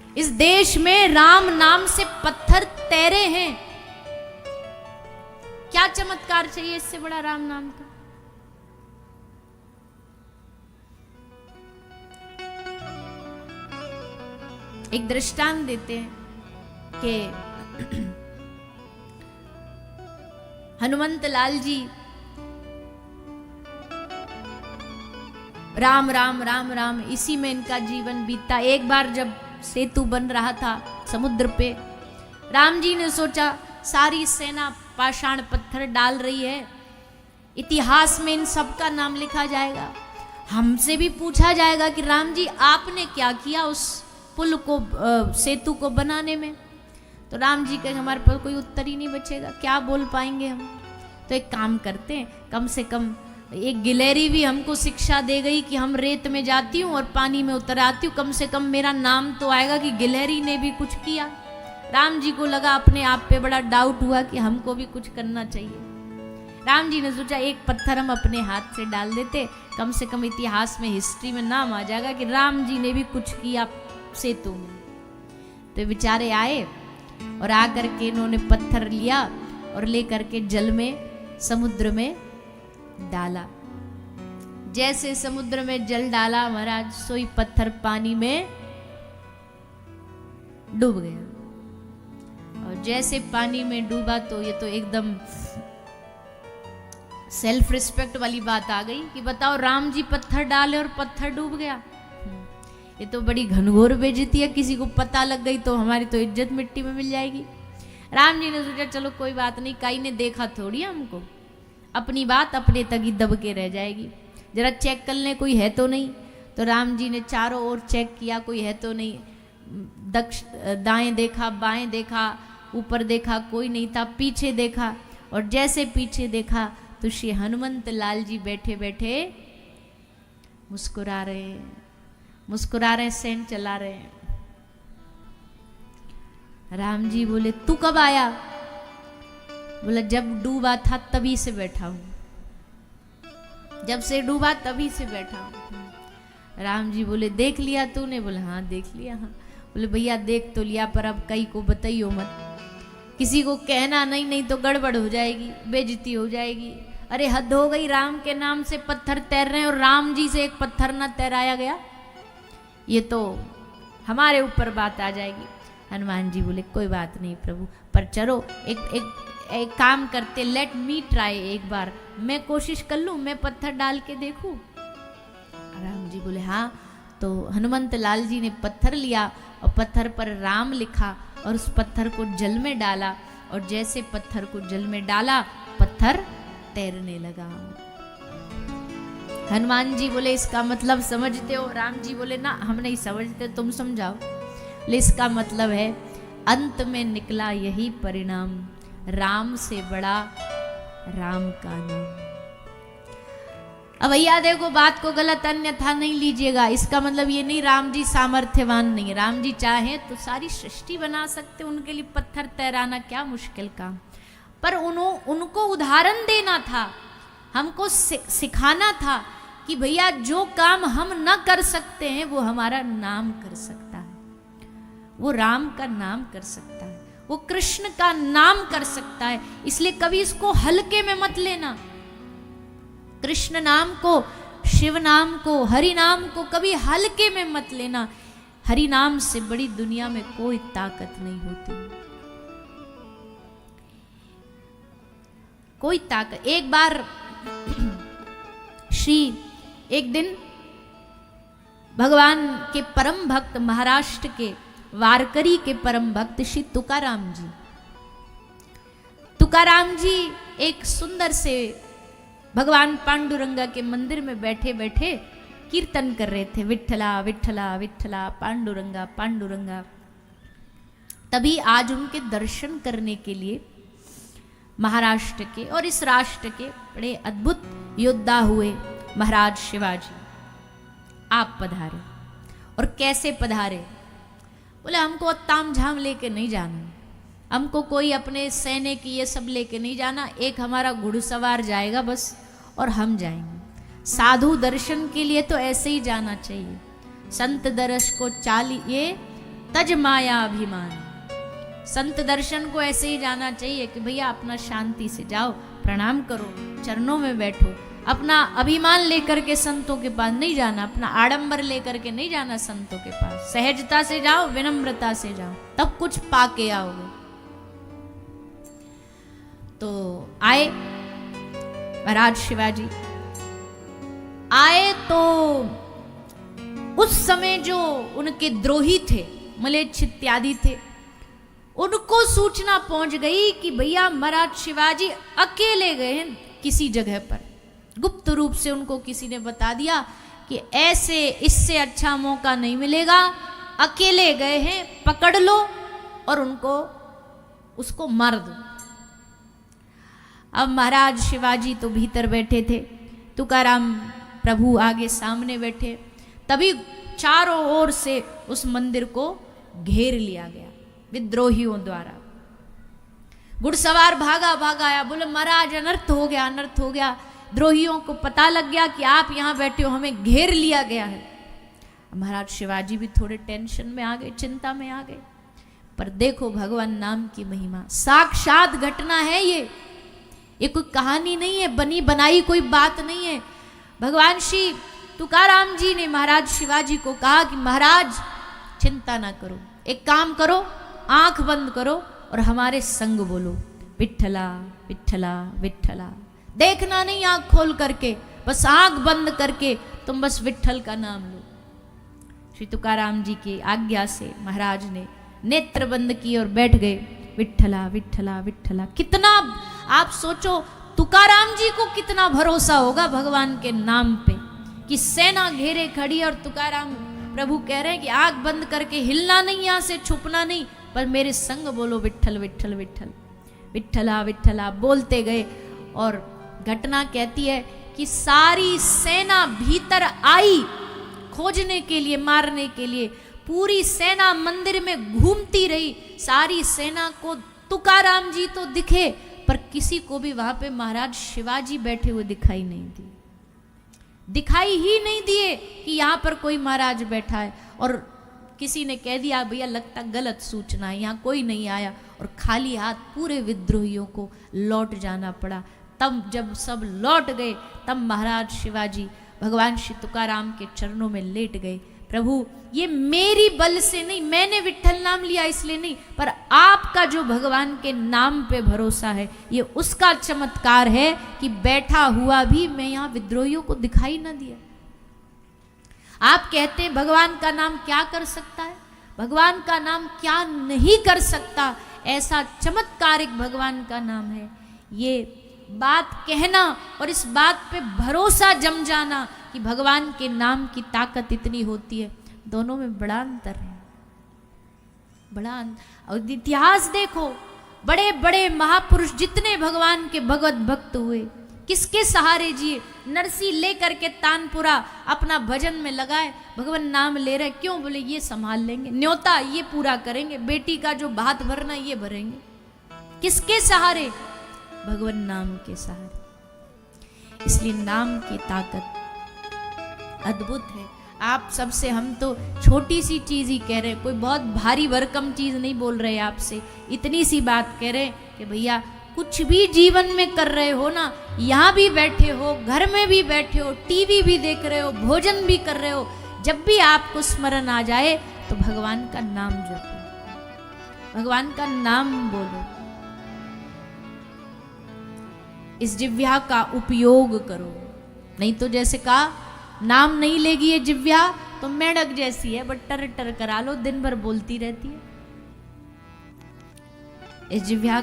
इस देश में राम नाम से पत्थर तैरे हैं। क्या चमत्कार चाहिए इससे बड़ा राम नाम का। एक दृष्टांत देते हैं कि हनुमंत लाल जी राम राम राम राम इसी में इनका जीवन बीता। एक बार जब सेतु बन रहा था समुद्र पे, राम जी ने सोचा सारी सेना पाषाण पत्थर डाल रही है, इतिहास में इन सब का नाम लिखा जाएगा, हमसे भी पूछा जाएगा कि राम जी आपने क्या किया उस पुल को सेतु को बनाने में। तो राम जी कहे हमारे पास कोई उत्तर ही नहीं बचेगा, क्या बोल पाएंगे हम। तो एक काम करते हैं, कम से कम एक गिलहरी भी हमको शिक्षा दे गई कि हम रेत में जाती हूँ और पानी में उतर आती हूँ, कम से कम मेरा नाम तो आएगा कि गिलहरी ने भी कुछ किया। राम जी को लगा अपने आप पे बड़ा डाउट हुआ कि हमको भी कुछ करना चाहिए। राम जी ने सोचा एक पत्थर हम अपने हाथ से डाल देते, कम से कम इतिहास में हिस्ट्री में नाम आ जाएगा कि राम जी ने भी कुछ किया सेतु में। तो बेचारे आए और आकर के इन्होंने पत्थर लिया और लेकर के जल में समुद्र में डाला। जैसे समुद्र में जल डाला महाराज, सोई पत्थर पानी में डूब गया। और जैसे पानी में डूबा तो ये तो एकदम सेल्फ रिस्पेक्ट वाली बात आ गई कि बताओ राम जी पत्थर डाले और पत्थर डूब गया। ये तो बड़ी घनघोर बेइज्जती है, किसी को पता लग गई तो हमारी तो इज्जत मिट्टी में मिल जाएगी। राम जी ने सोचा चलो कोई बात नहीं, कई ने देखा थोड़ी हमको, अपनी बात अपने तक ही दब के रह जाएगी, जरा चेक कर लें कोई है तो नहीं। तो राम जी ने चारों ओर चेक किया, कोई है तो नहीं। दाएं देखा, बाएं देखा, ऊपर देखा, कोई नहीं था। पीछे देखा और जैसे पीछे देखा तो श्री हनुमंत लाल जी बैठे बैठे मुस्कुरा रहे हैं, मुस्कुरा रहे, सेंट चला रहे हैं। राम जी बोले तू कब आया? बोला जब डूबा था तभी से बैठा हूं, जब से डूबा तभी से बैठा हूं। राम जी बोले देख लिया तूने? बोला हाँ देख लिया। हाँ। बोले भैया देख तो लिया पर अब कई को बताइयो मत, किसी को कहना नहीं, नहीं तो गड़बड़ हो जाएगी, बेइज्जती हो जाएगी। अरे हद हो गई, राम के नाम से पत्थर तैर रहे हैं और राम जी से एक पत्थर ना तैराया गया, ये तो हमारे ऊपर बात आ जाएगी। हनुमान जी बोले कोई बात नहीं प्रभु, पर चलो एक काम करते, लेट मी ट्राई, एक बार मैं कोशिश कर लूं, मैं पत्थर डाल के देखूं। राम जी बोले हाँ। तो हनुमंत लाल जी ने पत्थर लिया और पत्थर पर राम लिखा और उस पत्थर को जल में डाला और जैसे पत्थर को जल में डाला पत्थर तैरने लगा। हनुमान जी बोले इसका मतलब समझते हो? राम जी बोले ना हम नहीं समझते, तुम समझाओ। ले इसका मतलब है अंत में निकला यही परिणाम, राम से बड़ा राम का नाम। अब भैया देखो बात को गलत अन्यथा नहीं लीजिएगा, इसका मतलब ये नहीं राम जी सामर्थ्यवान नहीं, राम जी चाहे तो सारी सृष्टि बना सकते, उनके लिए पत्थर तैराना क्या मुश्किल काम। पर उनको उदाहरण देना था, हमको सिखाना था कि भैया जो काम हम न कर सकते हैं वो हमारा नाम कर सकता है, वो राम का नाम कर सकता है, वो कृष्ण का नाम कर सकता है। इसलिए कभी इसको हल्के में मत लेना। कृष्ण नाम को, शिव नाम को, हरि नाम को कभी हल्के में मत लेना। हरि नाम से बड़ी दुनिया में कोई ताकत नहीं होती, कोई ताकत। एक बार एक दिन भगवान के परम भक्त, महाराष्ट्र के वारकरी के परम भक्त श्री तुकाराम जी एक सुंदर से भगवान पांडुरंगा के मंदिर में बैठे बैठे कीर्तन कर रहे थे, विठ्ठला विठ्ठला विठ्ठला पांडुरंगा पांडुरंगा। तभी आज उनके दर्शन करने के लिए महाराष्ट्र के और इस राष्ट्र के बड़े अद्भुत योद्धा हुए महाराज शिवाजी आप पधारे। और कैसे पधारे? बोले हमको ताम झाम लेके नहीं जाना, हमको कोई अपने सैन्य की ये सब लेके नहीं जाना, एक हमारा घुड़सवार जाएगा बस और हम जाएंगे। साधु दर्शन के लिए तो ऐसे ही जाना चाहिए, संत दर्श को चालिए तज माया अभिमान। संत दर्शन को ऐसे ही जाना चाहिए कि भैया अपना शांति से जाओ, प्रणाम करो, चरणों में बैठो। अपना अभिमान लेकर के संतों के पास नहीं जाना, अपना आडंबर लेकर के नहीं जाना संतों के पास। सहजता से जाओ, विनम्रता से जाओ, तब कुछ पाके आओगे। तो आए महाराज शिवाजी, आए तो उस समय जो उनके द्रोही थे, मलेच्छ इत्यादि थे, उनको सूचना पहुंच गई कि भैया महाराज शिवाजी अकेले गए हैं किसी जगह पर। गुप्त रूप से उनको किसी ने बता दिया कि ऐसे इससे अच्छा मौका नहीं मिलेगा, अकेले गए हैं, पकड़ लो और उसको मार दो। अब महाराज शिवाजी तो भीतर बैठे थे, तुकाराम प्रभु आगे सामने बैठे। तभी चारों ओर से उस मंदिर को घेर लिया गया विद्रोहियों द्वारा। घुड़सवार भागा भागा आया, बोले महाराज अनर्थ हो गया, अनर्थ हो गया। द्रोहियों को पता लग गया कि आप यहाँ बैठे हो, हमें घेर लिया गया है। महाराज शिवाजी भी थोड़े टेंशन में आ गए, चिंता में आ गए। पर देखो भगवान नाम की महिमा, साक्षात घटना है ये कोई कहानी नहीं है, बनी बनाई कोई बात नहीं है। भगवान श्री तुकाराम जी ने महाराज शिवाजी को कहा कि महाराज चिंता ना करो, एक काम करो, आंख बंद करो और हमारे संग बोलो, विठ्ठला विठ्ठला विठ्ठला। देखना नहीं आंख खोल करके, बस आंख बंद करके तुम बस विठ्ठल का नाम लो। श्री तुकाराम जी की आज्ञा से महाराज ने नेत्र बंद किए और बैठ गए, विठ्ठला विठ्ठला विठ्ठला। कितना आप सोचो, तुकाराम जी को कितना भरोसा होगा भगवान के नाम पे कि सेना घेरे खड़ी और तुकाराम प्रभु कह रहे हैं कि आंख बंद करके हिलना नहीं, यहां से छुपना नहीं, पर मेरे संग बोलो विठ्ठल विठ्ठल विठ्ठल विठ्ठला विठ्ठला। बोलते गए और घटना कहती है कि सारी सेना भीतर आई खोजने के लिए, मारने के लिए। पूरी सेना मंदिर में घूमती रही। सारी सेना को तुकाराम जी तो दिखे, पर किसी को भी वहां पे महाराज शिवाजी बैठे हुए दिखाई नहीं दिए, दिखाई ही नहीं दिए कि यहां पर कोई महाराज बैठा है। और किसी ने कह दिया भैया लगता गलत सूचना है, यहाँ कोई नहीं आया, और खाली हाथ पूरे विद्रोहियों को लौट जाना पड़ा। तब जब सब लौट गए, तब महाराज शिवाजी भगवान श्री तुकाराम के चरणों में लेट गए। प्रभु ये मेरी बल से नहीं, मैंने विठ्ठल नाम लिया इसलिए नहीं, पर आपका जो भगवान के नाम पे भरोसा है, ये उसका चमत्कार है कि बैठा हुआ भी मैं यहाँ विद्रोहियों को दिखाई ना दिया। आप कहते हैं भगवान का नाम क्या कर सकता है, भगवान का नाम क्या नहीं कर सकता, ऐसा चमत्कारिक भगवान का नाम है। ये बात कहना और इस बात पे भरोसा जम जाना कि भगवान के नाम की ताकत इतनी होती है, दोनों में बड़ा अंतर है, बड़ा अंतर। और इतिहास देखो, बड़े बड़े महापुरुष जितने भगवान के भगवत भक्त हुए, किसके सहारे जिए। नरसी लेकर के तानपुरा अपना भजन में लगाए, भगवान नाम ले रहे, क्यों? बोले ये संभाल लेंगे, न्योता ये पूरा करेंगे, बेटी का जो भात भरना ये भरेंगे। किसके सहारे? भगवान नाम के सहारे। इसलिए नाम की ताकत अद्भुत है। आप सबसे हम तो छोटी सी चीज ही कह रहे हैं, कोई बहुत भारी भरकम चीज नहीं बोल रहे आपसे, इतनी सी बात कह रहे हैं कि भैया कुछ भी जीवन में कर रहे हो ना, यहाँ भी बैठे हो, घर में भी बैठे हो, टीवी भी देख रहे हो, भोजन भी कर रहे हो, जब भी आपको स्मरण आ जाए तो भगवान का नाम जपो, भगवान का नाम बोलो, इस जिह्वा का उपयोग करो। नहीं तो जैसे कहा नाम नहीं लेगी ये जिह्वा तो मेंढक जैसी है, बट टर टर करा लो, दिन भर बोलती रहती है। इस जिह्वा